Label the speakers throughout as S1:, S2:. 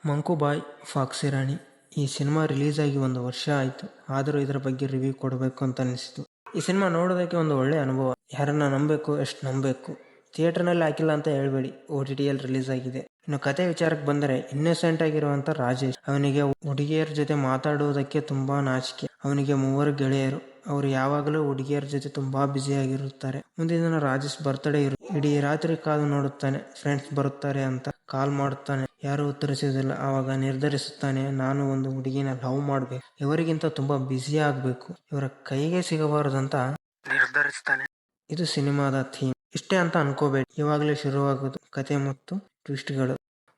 S1: ಮಂಕು ಬಾಯ್ ಫಾಕ್ಸಿ ರಾಣಿ ಈ cinema release ಆಗಿ 1 ವರ್ಷ ಆಯಿತು. ಆದರೂ ಇದರ ಬಗ್ಗೆ ರಿವ್ಯೂ ಕೊಡಬೇಕು ಅಂತ ಅನಿಸಿತು. ಈ ಸಿನಿಮಾ ನೋಡೋದಕ್ಕೆ ಒಂದು ಒಳ್ಳೆ ಅನುಭವ. ಯಾರನ್ನ ನಂಬಬೇಕು, ಎಷ್ಟು ನಂಬಬೇಕು. ಥಿಯೇಟರ್ನಲ್ಲಿ ಹಾಕಿಲ್ಲ ಅಂತ ಹೇಳ್ಬೇಡಿ, OTTಯಲ್ಲಿ ರಿಲೀಸ್ ಆಗಿದೆ. ಇನ್ನು ಕತೆ ವಿಚಾರಕ್ಕೆ ಬಂದರೆ, ಇನ್ನೋಸೆಂಟ್ ಆಗಿರುವಂಥ ರಾಜೇಶ್, ಅವನಿಗೆ ಹುಡುಗಿಯರ ಜೊತೆ ಮಾತಾಡುವುದಕ್ಕೆ ತುಂಬಾ ನಾಚಿಕೆ. ಅವನಿಗೆ 3 ಗೆಳೆಯರು. ಅವರು ಯಾವಾಗಲೂ ಹುಡುಗಿಯರ ಜೊತೆ ತುಂಬಾ ಬ್ಯುಸಿಯಾಗಿರುತ್ತಾರೆ. ಮುಂದಿನ ದಿನ ರಾಜೇಶ್ ಬರ್ತ್ಡೇ ಇಡೀ ರಾತ್ರಿ ಕಾದು ನೋಡುತ್ತಾನೆ. ಫ್ರೆಂಡ್ಸ್ ಬರುತ್ತಾರೆ ಅಂತ ಕಾಲ್ ಮಾಡುತ್ತಾನೆ, ಯಾರು ಉತ್ತರಿಸುವುದಿಲ್ಲ. ಆವಾಗ ನಿರ್ಧರಿಸುತ್ತಾನೆ, ನಾನು ಒಂದು ಹುಡುಗಿನ ಲವ್ ಮಾಡಬೇಕು, ಇವರಿಗಿಂತ ತುಂಬಾ ಬ್ಯುಸಿ ಆಗಬೇಕು, ಇವರ ಕೈಗೆ ಸಿಗಬಾರದಂತ ನಿರ್ಧರಿಸ್ತಾನೆ. ಇದು ಸಿನಿಮಾದ ಥೀಮ್. ಇಷ್ಟೇ ಅಂತ ಅನ್ಕೋಬೇಡಿ, ಇವಾಗಲೇ ಶುರುವಾಗೋದು ಕತೆ ಮತ್ತು ಟ್ವಿಸ್ಟ್ಗಳು.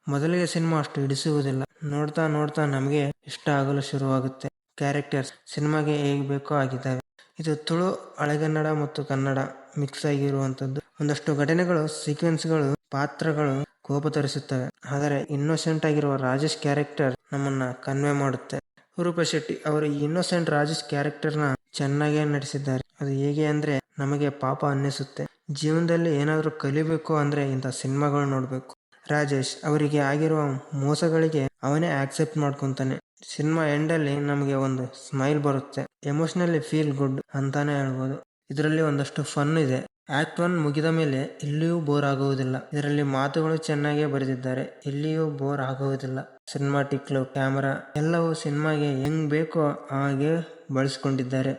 S1: ಮೊದಲಿಗೆ ಸಿನಿಮಾ ಅಷ್ಟು ಹಿಡಿಸುವುದಿಲ್ಲ. ನೋಡ್ತಾ ನೋಡ್ತಾ ನಮಗೆ ಇಷ್ಟ ಆಗಲು ಶುರುವಾಗುತ್ತೆ. ಕ್ಯಾರೆಕ್ಟರ್ಸ್ ಸಿನಿಮಾಗೆ ಹೇಗೆ ಬೇಕೋ ಆಗಿದ್ದಾವೆ. ಇದು ತುಳು, ಹಳೆಗನ್ನಡ ಮತ್ತು ಕನ್ನಡ ಮಿಕ್ಸ್ ಆಗಿರುವಂಥದ್ದು. ಒಂದಷ್ಟು ಘಟನೆಗಳು, ಸೀಕ್ವೆನ್ಸ್ಗಳು, ಪಾತ್ರಗಳು ಕೋಪ ತರಿಸುತ್ತವೆ. ಆದರೆ ಇನ್ನೋಸೆಂಟ್ ಆಗಿರುವ ರಾಜೇಶ್ ಕ್ಯಾರೆಕ್ಟರ್ ನಮ್ಮನ್ನ ಕನ್ವೆ ಮಾಡುತ್ತೆ. ರೂಪ ಶೆಟ್ಟಿ ಅವರು ಈ ಇನ್ನೋಸೆಂಟ್ ರಾಜೇಶ್ ಕ್ಯಾರೆಕ್ಟರ್ನ ಚೆನ್ನಾಗೇ ನಟಿಸಿದ್ದಾರೆ. ಅದು ಹೇಗೆ ಅಂದ್ರೆ ನಮಗೆ ಪಾಪ ಅನ್ನಿಸುತ್ತೆ. ಜೀವನದಲ್ಲಿ ಏನಾದರೂ ಕಲಿಬೇಕು ಅಂದ್ರೆ ಇಂಥ ಸಿನಿಮಾಗಳು ನೋಡಬೇಕು. ರಾಜೇಶ್ ಅವರಿಗೆ ಆಗಿರುವ ಮೋಸಗಳಿಗೆ ಅವನೇ ಆಕ್ಸೆಪ್ಟ್ ಮಾಡ್ಕೊತಾನೆ. ಸಿನಿಮಾ ಎಂಡಲ್ಲಿ ನಮಗೆ ಒಂದು ಸ್ಮೈಲ್ ಬರುತ್ತೆ. ಎಮೋಷನಲಿ ಫೀಲ್ ಗುಡ್ ಅಂತಾನೆ ಹೇಳ್ಬೋದು. ಇದರಲ್ಲಿ ಒಂದಷ್ಟು ಫನ್ ಇದೆ. ಆಕ್ಟ್ 1 ಮುಗಿದ ಮೇಲೆ ಎಲ್ಲಿಯೂ ಬೋರ್ ಆಗುವುದಿಲ್ಲ. ಇದರಲ್ಲಿ ಮಾತುಗಳು ಚೆನ್ನಾಗೇ ಬರೆದಿದ್ದಾರೆ, ಎಲ್ಲಿಯೂ ಬೋರ್ ಆಗುವುದಿಲ್ಲ. ಸಿನಿಮಾಟಿಕ್ ಲುಕ್, ಕ್ಯಾಮರಾ ಎಲ್ಲವೂ ಸಿನಿಮಾಗೆ ಹೆಂಗ್ ಬೇಕೋ ಹಾಗೆ ಬಳಸ್ಕೊಂಡಿದ್ದಾರೆ.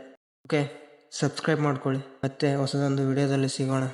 S1: ಓಕೆ, ಸಬ್ಸ್ಕ್ರೈಬ್ ಮಾಡ್ಕೊಳ್ಳಿ. ಮತ್ತೆ ಹೊಸದೊಂದು ವಿಡಿಯೋದಲ್ಲಿ ಸಿಗೋಣ.